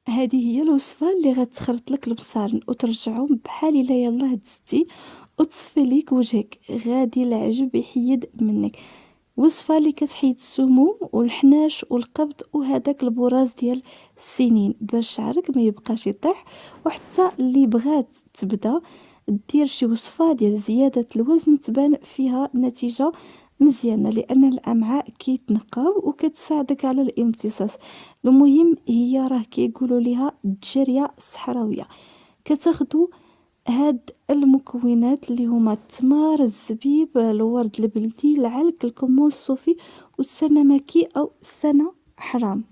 هذه هي الوصفة اللي غتخلط لك البصارن وترجعهم بحال الا يلاه دزتي وتصفي ليك وجهك، غادي العجب يحيد منك. وصفة اللي كتحيد السموم والحناش والقبض وهداك البراز ديال السنين باش شعرك ما يبقاش يطيح. وحتى اللي بغات تبدا دير شي وصفة ديال زيادة الوزن تبان فيها نتيجة مزيانة، لأن الأمعاء كيتنقاو وكتساعدك على الامتصاص. المهم هي راه كيقولوا ليها الجارية الصحراوية. كتاخدو هاد المكونات اللي هما التمر، الزبيب، الورد البلدي، العلك، الكمون الصوفي والسنمكي او السنة حرام.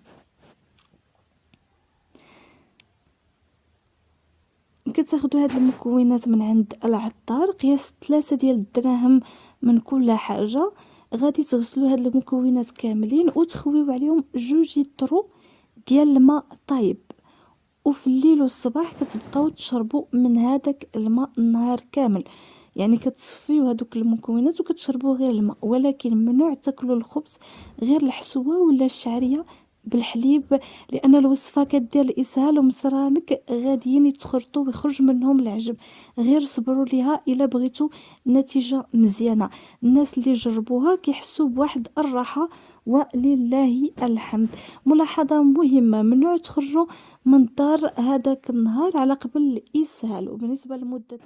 كتاخدو هاد المكونات من عند العطار، قياس 3 ديال الدراهم من كل حاجة. غادي تغسلوا هاد المكونات كاملين وتخويو عليهم 2 لتر ديال الماء طايب، وفي الليل والصباح كتبقاو تشربوا من هذاك الماء النهار كامل. يعني كتصفيو هذوك المكونات وكتشربوا غير الماء، ولكن ممنوع تاكلوا الخبز غير الحسوه ولا الشعريه بالحليب، لان الوصفه كدير الاسهال ومصرانك غاديين يتخرطوا ويخرج منهم العجب. غير صبروا ليها الا بغيتوا نتيجه مزيانه. الناس اللي جربوها كيحسوا بواحد الراحه ولله الحمد. ملاحظه مهمه، ممنوع تخرجوا من الدار هذاك النهار على قبل الاسهال. وبالنسبه لمده